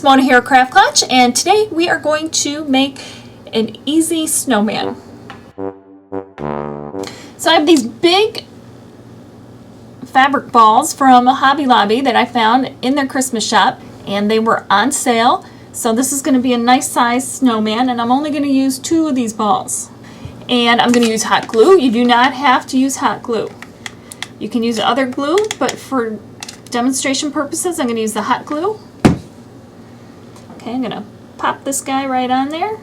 Mona here at Craft Klatch, and today we are going to make an easy snowman. So I have these big fabric balls from Hobby Lobby that I found in their Christmas shop, and they were on sale. So this is going to be a nice size snowman, and I'm only going to use 2 of these balls. And I'm going to use hot glue. You do not have to use hot glue. You can use other glue, but for demonstration purposes, I'm going to use the hot glue. Okay, I'm going to pop this guy right on there.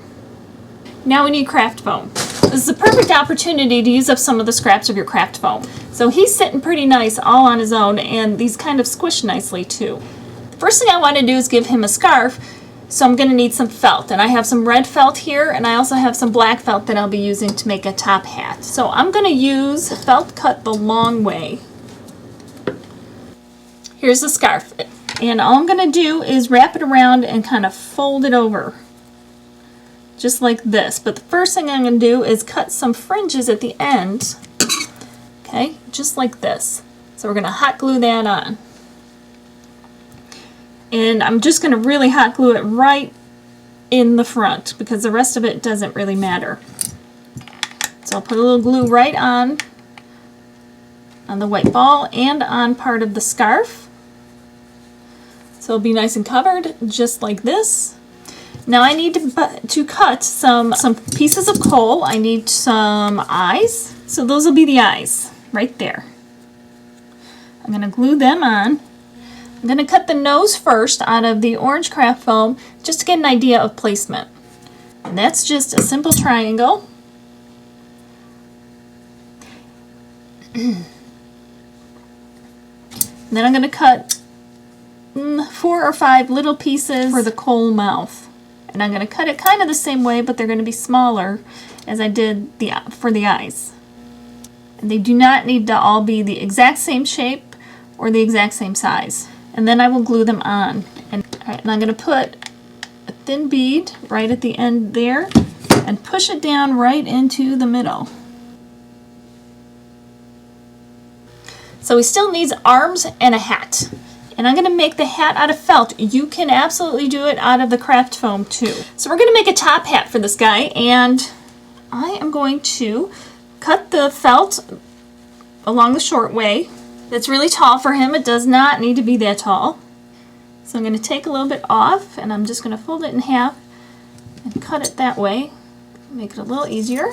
Now we need craft foam. This is a perfect opportunity to use up some of the scraps of your craft foam. So he's sitting pretty nice all on his own, and these kind of squish nicely too. The first thing I want to do is give him a scarf, so I'm going to need some felt. And I have some red felt here, and I also have some black felt that I'll be using to make a top hat. So I'm going to use felt cut the long way. Here's the scarf. And all I'm going to do is wrap it around and kind of fold it over. Just like this. But the first thing I'm going to do is cut some fringes at the end. Okay, just like this. So we're going to hot glue that on. And I'm just going to really hot glue it right in the front because the rest of it doesn't really matter. So I'll put a little glue right on the white ball and on part of the scarf. So it'll be nice and covered, just like this. Now I need to cut some pieces of coal. I need some eyes. So those will be the eyes right there. I'm going to glue them on. I'm going to cut the nose first out of the orange craft foam just to get an idea of placement. And that's just a simple triangle. And then I'm going to cut 4 or 5 little pieces for the coal mouth. And I'm going to cut it kind of the same way, but they're going to be smaller as I did for the eyes. And they do not need to all be the exact same shape or the exact same size. And then I will glue them on. And I'm going to put a thin bead right at the end there and push it down right into the middle. So he still needs arms and a hat. And I'm going to make the hat out of felt. You can absolutely do it out of the craft foam too. So we're going to make a top hat for this guy, and I am going to cut the felt along the short way. That's really tall for him. It does not need to be that tall. So I'm going to take a little bit off, and I'm just going to fold it in half and cut it that way. Make it a little easier.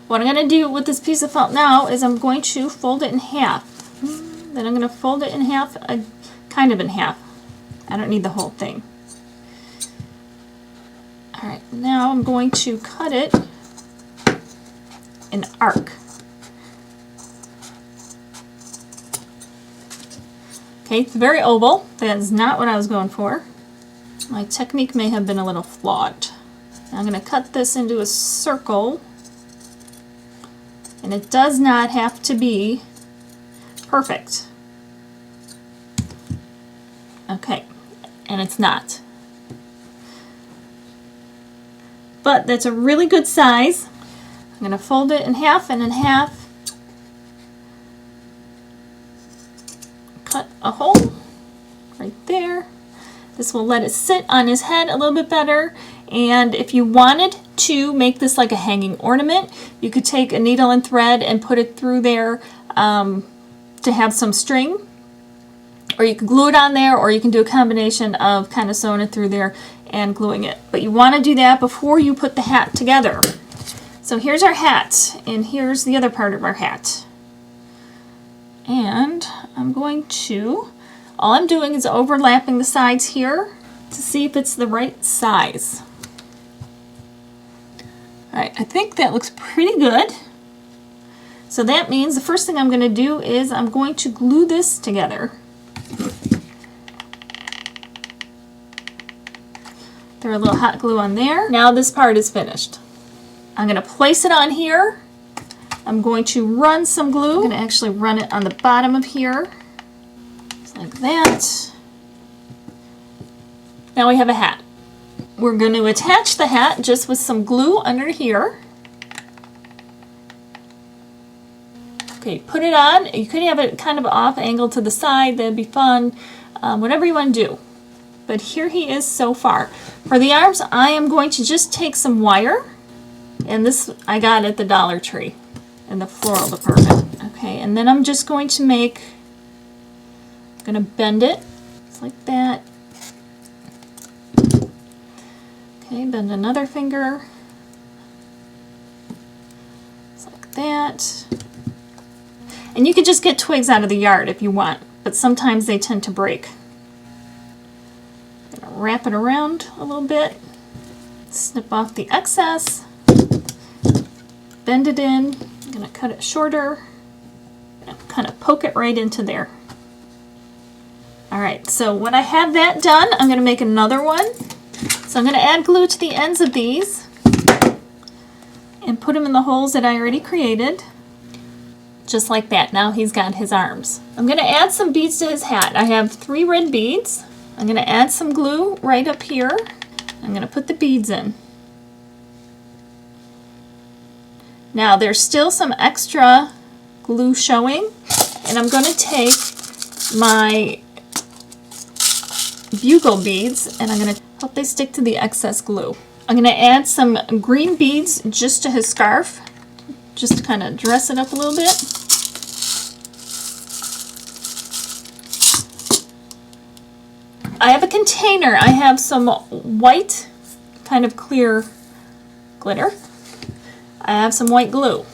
What I'm going to do with this piece of felt now is I'm going to fold it in half. Then I'm going to fold it in half, kind of in half. I don't need the whole thing. Alright, now I'm going to cut it an arc. Okay, it's very oval. That is not what I was going for. My technique may have been a little flawed. Now I'm going to cut this into a circle. And it does not have to be perfect. Okay, and it's not. But that's a really good size. I'm going to fold it in half and in half. Cut a hole right there. This will let it sit on his head a little bit better. And if you wanted to make this like a hanging ornament, you could take a needle and thread and put it through there to have some string. Or you can glue it on there, or you can do a combination of kind of sewing it through there and gluing it. But you want to do that before you put the hat together. So here's our hat, and here's the other part of our hat. And I'm going to, all I'm doing is overlapping the sides here to see if it's the right size. Alright, I think that looks pretty good. So that means the first thing I'm going to do is I'm going to glue this together. Throw a little hot glue on there. Now this part is finished. I'm going to place it on here. I'm going to run some glue. I'm going to actually run it on the bottom of here. Just like that. Now we have a hat. We're going to attach the hat just with some glue under here. Okay, put it on. You could have it kind of off angle to the side. That'd be fun. Whatever you want to do. but here he is so far. For the arms, I am going to just take some wire, and this I got at the Dollar Tree in the floral department. Okay, and then I'm just going to bend it just like that. Okay, bend another finger, just like that. And you could just get twigs out of the yard if you want, but sometimes they tend to break. I'm gonna wrap it around a little bit, snip off the excess, bend it in. I'm gonna cut it shorter, and kind of poke it right into there. All right, so when I have that done, I'm gonna make another one. So I'm gonna add glue to the ends of these and put them in the holes that I already created. Just like that. Now he's got his arms. I'm going to add some beads to his hat. I have 3 red beads. I'm going to add some glue right up here. I'm going to put the beads in. Now there's still some extra glue showing, and I'm going to take my bugle beads and I'm going to hope they stick to the excess glue. I'm going to add some green beads just to his scarf, just to kind of dress it up a little bit. I have a container. I have some white, kind of clear glitter. I have some white glue.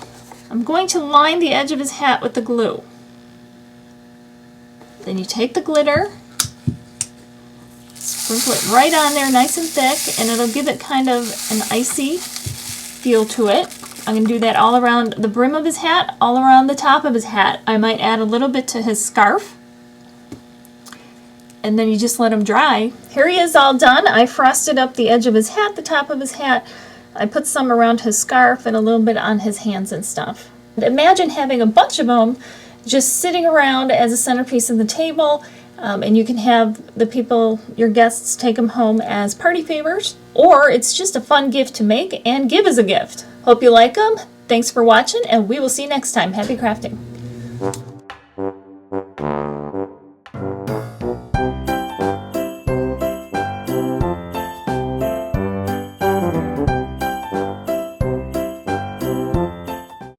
I'm going to line the edge of his hat with the glue. Then you take the glitter, sprinkle it right on there nice and thick, and it'll give it kind of an icy feel to it. I'm going to do that all around the brim of his hat, all around the top of his hat. I might add a little bit to his scarf. And then you just let him dry. Here he is all done. I frosted up the edge of his hat, the top of his hat. I put some around his scarf and a little bit on his hands and stuff. And imagine having a bunch of them just sitting around as a centerpiece of the table, and you can have the people, your guests, take them home as party favors, or it's just a fun gift to make and give as a gift. Hope you like them. Thanks for watching, and we will see you next time. Happy crafting.